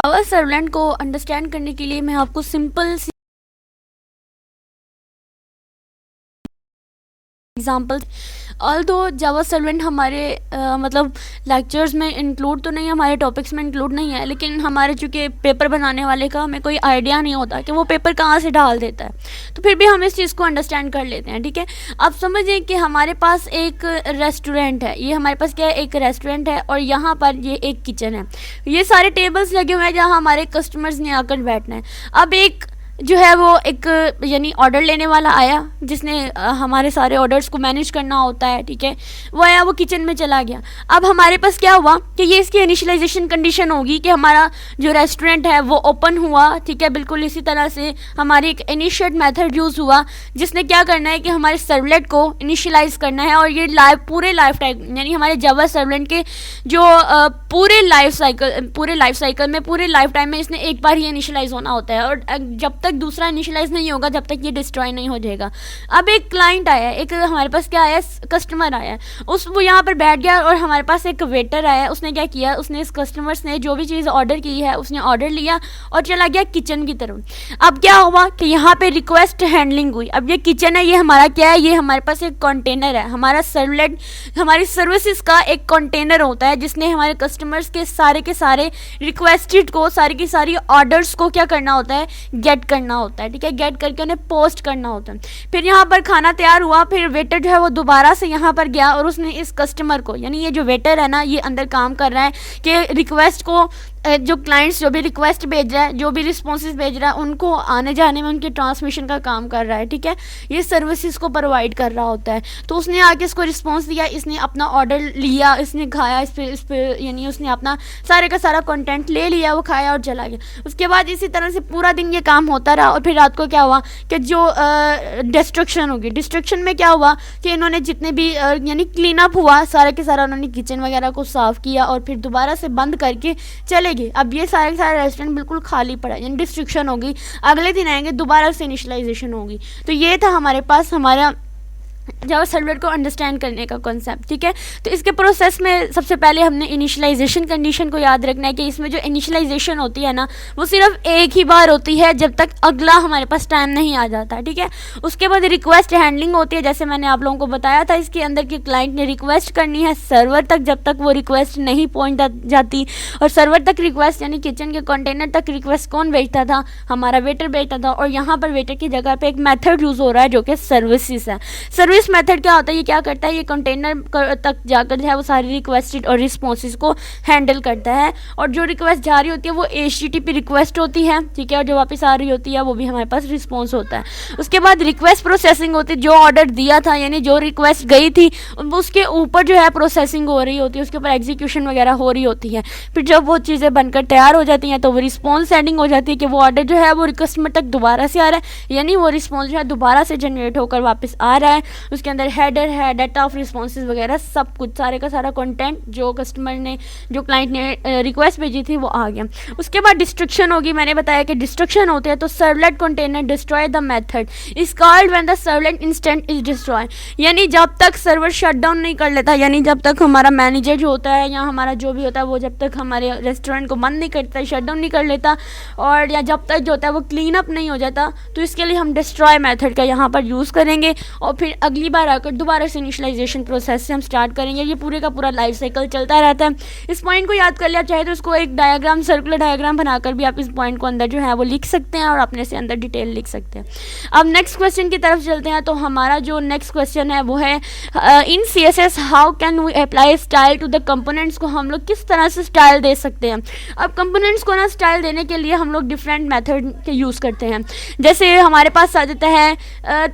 जावा servlet को understand करने के लिए मैं आपको सिंपल सी एग्जाम्पल, ऑल्दो जावा सर्वलेट हमारे मतलब लेक्चर्स में इंक्लूड तो नहीं है, हमारे टॉपिक्स में इंक्लूड नहीं है, लेकिन हमारे चूँकि पेपर बनाने वाले का हमें कोई आइडिया नहीं होता कि वो पेपर कहाँ से डाल देता है, तो फिर भी हम इस चीज़ को अंडरस्टैंड कर लेते हैं। ठीक है, अब समझिए कि हमारे पास एक रेस्टोरेंट है, ये हमारे पास क्या है, एक रेस्टोरेंट है, और यहाँ पर ये एक किचन है। ये सारे टेबल्स लगे हुए हैं जहाँ हमारे कस्टमर्स ने आकर बैठना है। अब एक जो है वो एक यानी ऑर्डर लेने वाला आया जिसने हमारे सारे ऑर्डर्स को मैनेज करना होता है। ठीक है, वो आया, वो किचन में चला गया। अब हमारे पास क्या हुआ कि ये इसकी इनिशियलाइजेशन कंडीशन होगी कि हमारा जो रेस्टोरेंट है वो ओपन हुआ। ठीक है, बिल्कुल इसी तरह से हमारी एक इनिशिएट मेथड यूज़ हुआ जिसने क्या करना है कि हमारे सर्वलेट को इनिशियलाइज करना है, और ये पूरे लाइफ टाइम यानी हमारे जावा सर्वलेट के जो पूरे लाइफ साइकिल में पूरे लाइफ टाइम में इसने एक बार ही इनिशियलाइज होना होता है, और जब तक दूसरा इनिशियलाइज नहीं होगा जब तक ये डिस्ट्रॉय नहीं हो जाएगा। अब एक क्लाइंट आया, एक हमारे पास क्या आया, कस्टमर आया, वो यहाँ पर बैठ गया, और हमारे पास एक वेटर आया। उसने क्या किया, उसने इस कस्टमर्स ने जो भी चीज़ ऑर्डर की है उसने ऑर्डर लिया और चला गया किचन की तरफ। अब क्या हुआ कि यहाँ पे रिक्वेस्ट हैंडलिंग हुई। अब ये किचन है, ये हमारा क्या है, ये हमारे पास एक कंटेनर है। हमारा सर्वलेट हमारी सर्विसेज का एक कंटेनर होता है जिसने हमारे कस्टमर्स के सारे रिक्वेस्टेड को, सारी की सारी ऑर्डर्स को क्या करना होता है, गेट करना होता है। ठीक है, गेट करके उन्हें पोस्ट करना होता है। फिर यहाँ पर खाना तैयार हुआ, फिर वेटर जो है वो दोबारा से यहाँ पर गया और उसने इस कस्टमर को, यानी ये जो वेटर है ना, ये अंदर काम कर रहा है कि रिक्वेस्ट को जो क्लाइंट्स जो भी रिक्वेस्ट भेज रहा है, जो भी रिस्पॉन्सेज भेज रहा है, उनको आने जाने में उनके ट्रांसमिशन का काम कर रहा है। ठीक है, ये सर्विसेज को प्रोवाइड कर रहा होता है। तो उसने आके इसको रिस्पॉन्स दिया, इसने अपना ऑर्डर लिया, इसने खाया, इस पे यानी उसने अपना सारे का सारा कंटेंट ले लिया, वो खाया और चला गया। उसके बाद इसी तरह से पूरा दिन ये काम होता रहा, और फिर रात को क्या हुआ कि जो डिस्ट्रक्शन होगी, डिस्ट्रक्शन में क्या हुआ कि इन्होंने जितने भी यानी क्लीन अप हुआ, सारे के सारा उन्होंने किचन वगैरह को साफ़ किया और फिर दोबारा से बंद करके चले। अब ये सारे रेस्टोरेंट बिल्कुल खाली पड़ा, यानी डिस्ट्रक्शन होगी। अगले दिन आएंगे, दोबारा से इनिशियलाइजेशन होगी। तो ये था हमारे पास हमारा जावा सर्वलेट को अंडरस्टैंड करने का कॉन्सेप्ट। ठीक है, तो इसके प्रोसेस में सबसे पहले हमने इनिशियलाइजेशन कंडीशन को याद रखना है कि इसमें जो इनिशियलाइजेशन होती है ना, वो सिर्फ एक ही बार होती है जब तक अगला हमारे पास टाइम नहीं आ जाता। ठीक है, उसके बाद रिक्वेस्ट हैंडलिंग होती है, जैसे मैंने आप लोगों को बताया था। इसके अंदर के क्लाइंट ने रिक्वेस्ट करनी है सर्वर तक, जब तक वो रिक्वेस्ट नहीं पहुँच जाती, और सर्वर तक रिक्वेस्ट यानी किचन के कंटेनर तक रिक्वेस्ट कौन भेजता था, हमारा वेटर भेजता था। और यहाँ पर वेटर की जगह पर एक मैथड यूज़ हो रहा है जो कि सर्विसेज है। सर्विस मेथड क्या होता है, ये क्या करता है, ये कंटेनर तक जाकर जो है वो सारी रिक्वेस्टेड और रिस्पॉन्सेज को हैंडल करता है, और जो रिक्वेस्ट जा रही होती है वो HTTP रिक्वेस्ट होती है। ठीक है, और जो वापस आ रही होती है वो भी हमारे पास रिस्पॉन्स होता है। उसके बाद रिक्वेस्ट प्रोसेसिंग होती है, जो ऑर्डर दिया था यानी जो रिक्वेस्ट गई थी उसके ऊपर जो है प्रोसेसिंग हो रही होती है, उसके ऊपर एग्जीक्यूशन वगैरह हो रही होती है। फिर जब वो चीज़ें बनकर तैयार हो जाती हैं तो वो रिस्पॉन्स सेंडिंग हो जाती है कि वो ऑर्डर जो है वो कस्टमर तक दोबारा से आ रहा है, यानी वो रिस्पॉन्स जो है दोबारा से जनरेट होकर वापस आ रहा है। उसके अंदर हेडर है, डाटा ऑफ रिस्पॉन्सेज वगैरह सब कुछ, सारे का सारा कंटेंट जो कस्टमर ने, जो क्लाइंट ने रिक्वेस्ट भेजी थी वो आ गया। उसके बाद डिस्ट्रक्शन होगी। मैंने बताया कि डिस्ट्रक्शन होते हैं तो servlet container destroy the method is called when the servlet instance is destroy, यानी जब तक सर्वर शट डाउन नहीं कर लेता, यानी जब तक हमारा मैनेजर जो होता है या हमारा जो भी होता है वो जब तक हमारे रेस्टोरेंट को बंद नहीं करता, शट डाउन नहीं कर लेता, और या जब तक जो होता है वो क्लीन अप नहीं हो जाता, तो इसके लिए हम डिस्ट्रॉय मेथड का यहाँ पर यूज़ करेंगे। और फिर अगली बार आकर दोबारा से इनिशियलाइजेशन प्रोसेस से हम स्टार्ट करेंगे। ये पूरे का पूरा लाइफ साइकिल चलता रहता है। इस पॉइंट को याद कर लिया, चाहे तो इसको एक डायग्राम, सर्कुलर डायग्राम बनाकर भी आप इस पॉइंट को अंदर जो है वो लिख सकते हैं और अपने से अंदर डिटेल लिख सकते हैं। अब नेक्स्ट क्वेश्चन की तरफ चलते हैं। तो हमारा जो नेक्स्ट क्वेश्चन है वो है in CSS how can we apply style to the components को हम लोग किस तरह से स्टाइल दे सकते हैं। अब कंपोनेंट्स को ना स्टाइल देने के लिए हम लोग डिफरेंट मेथड के यूज़ करते हैं। जैसे हमारे पास आ जाता है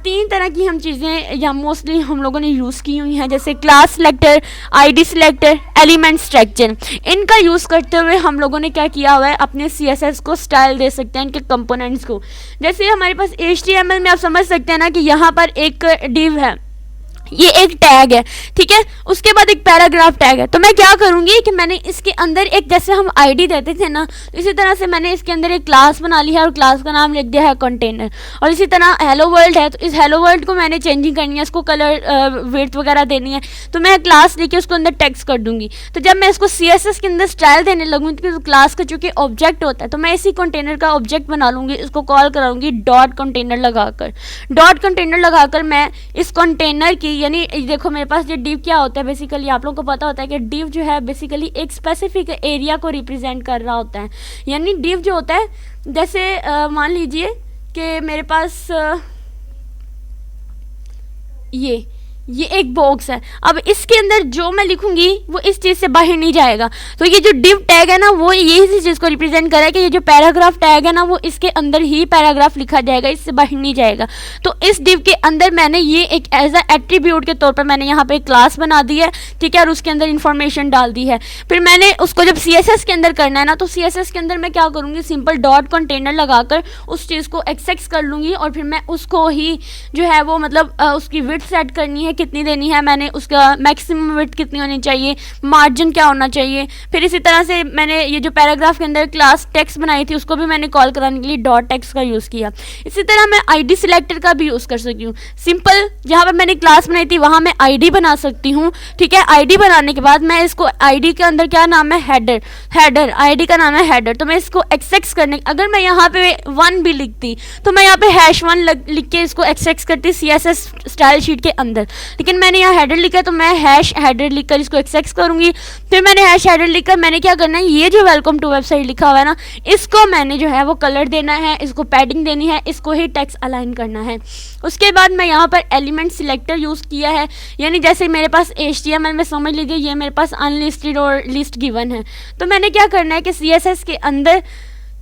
3 तरह की हम चीज़ें या मोस्टली हम लोगों ने यूज़ की हुई हैं, जैसे class selector, ID selector, element structure. इनका यूज़ करते हुए हम लोगों ने क्या किया हुआ है, अपने CSS को स्टाइल दे सकते हैं इनके कंपोनेंट्स को। जैसे हमारे पास HTML में आप समझ सकते हैं ना कि यहाँ पर एक डिव है, ये एक टैग है, ठीक है। उसके बाद एक पैराग्राफ टैग है। तो मैं क्या करूँगी कि मैंने इसके अंदर एक, जैसे हम आईडी देते थे ना, तो इसी तरह से मैंने इसके अंदर एक क्लास बना ली है और क्लास का नाम लिख दिया है कंटेनर। और इसी तरह हेलो वर्ल्ड है, तो इस हेलो वर्ल्ड को मैंने चेंजिंग करनी है, इसको कलर विड्थ वगैरह देनी है, तो मैं क्लास लेके उसको अंदर टेक्स्ट कर दूंगी। तो जब मैं इसको CSS के अंदर स्टाइल देने लगूँ, तो क्लास का चूँकि ऑब्जेक्ट होता है, तो मैं इसी कंटेनर का ऑब्जेक्ट बना लूँगी, इसको कॉल कराऊंगी डॉट कंटेनर लगाकर। डॉट कंटेनर लगाकर मैं इस कंटेनर की, यानी देखो मेरे पास ये डिव क्या होता है, बेसिकली आप लोगों को पता होता है कि डिव जो है बेसिकली एक स्पेसिफिक एरिया को रिप्रेजेंट कर रहा होता है। यानी डिव जो होता है, जैसे मान लीजिए कि मेरे पास ये एक बॉक्स है। अब इसके अंदर जो मैं लिखूंगी वो इस चीज़ से बाहर नहीं जाएगा। तो ये जो डिव टैग है ना, वो यही चीज़ को रिप्रेजेंट कर रहा है कि ये जो पैराग्राफ टैग है ना, वो इसके अंदर ही पैराग्राफ लिखा जाएगा, इससे बाहर नहीं जाएगा। तो इस डिव के अंदर मैंने ये एक एज अ एट्रीब्यूट के तौर पर मैंने यहाँ पे एक क्लास बना दी है, ठीक है, और उसके अंदर इन्फॉर्मेशन डाल दी है। फिर मैंने उसको जब CSS के अंदर करना है ना, तो CSS के अंदर मैं क्या करूँगी, सिंपल डॉट कंटेनर लगाकर उस चीज़ को एक्सेस कर लूँगी, और फिर मैं उसको ही जो है वो मतलब उसकी विड्थ सेट करनी है, कितनी देनी है मैंने, उसका मैक्सिमम विड्थ कितनी होनी चाहिए, मार्जिन क्या होना चाहिए। फिर इसी तरह से मैंने ये जो पैराग्राफ के अंदर क्लास टेक्स्ट बनाई थी, उसको भी मैंने कॉल कराने के लिए डॉट टेक्स्ट का यूज़ किया। इसी तरह मैं ID सिलेक्टर का भी यूज़ कर सकती हूँ। सिंपल जहाँ पर मैंने क्लास बनाई थी वहाँ मैं ID बना सकती हूँ, ठीक है। ID बनाने के बाद मैं इसको ID के अंदर क्या नाम है, हेडर ID का नाम है हेडर। तो मैं इसको एक्सेस करने, अगर मैं यहाँ पे 1 भी लिखती तो मैं यहाँ पे #1 लिख के इसको एक्सेस करती CSS स्टाइल शीट के अंदर, लेकिन मैंने यहाँ हेडर लिखा है तो मैं #हेडर लिखकर इसको एक्सेस करूँगी। फिर मैंने #हेडर लिखकर मैंने क्या करना है, ये जो वेलकम टू वेबसाइट लिखा हुआ है ना, इसको मैंने जो है वो कलर देना है, इसको पैडिंग देनी है, इसको ही टेक्स्ट अलाइन करना है। उसके बाद मैं यहाँ पर एलिमेंट सिलेक्टर यूज़ किया है, यानी जैसे मेरे पास HTML में समझ लीजिए ये मेरे पास अनलिस्टेड और लिस्ट गिवन है। तो मैंने क्या करना है कि CSS के अंदर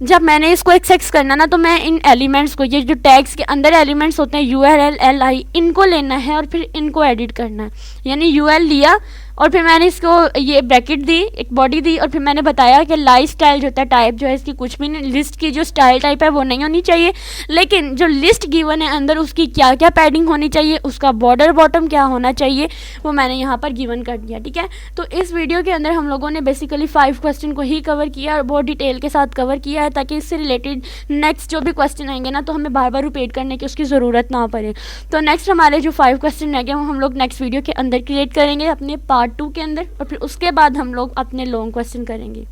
जब मैंने इसको एक्सेस करना ना, तो मैं इन एलिमेंट्स को, ये जो टैग्स के अंदर एलिमेंट्स होते हैं URL LI, इनको लेना है और फिर इनको एडिट करना है। यानी URL लिया और फिर मैंने इसको ये ब्रैकेट दी, एक बॉडी दी, और फिर मैंने बताया कि लाई स्टाइल जो होता है, टाइप जो है इसकी कुछ भी नहीं, लिस्ट की जो स्टाइल टाइप है वो नहीं होनी चाहिए, लेकिन जो लिस्ट गिवन है अंदर उसकी क्या क्या पैडिंग होनी चाहिए, उसका बॉर्डर बॉटम क्या होना चाहिए, वो मैंने यहाँ पर गिवन कर दिया, ठीक है। तो इस वीडियो के अंदर हम लोगों ने बेसिकली 5 क्वेश्चन को ही कवर किया और बहुत डिटेल के साथ कवर किया है, ताकि इससे रिलेटेड नेक्स्ट जो भी क्वेश्चन आएंगे ना, तो हमें बार बार रिपीट करने की उसकी ज़रूरत ना पड़े। तो नेक्स्ट हमारे जो 5 क्वेश्चन रहेंगे वो हम लोग नेक्स्ट वीडियो के अंदर क्रिएट करेंगे अपने पार्ट 2 के अंदर, और फिर उसके बाद हम लोग अपने लॉन्ग क्वेश्चन करेंगे।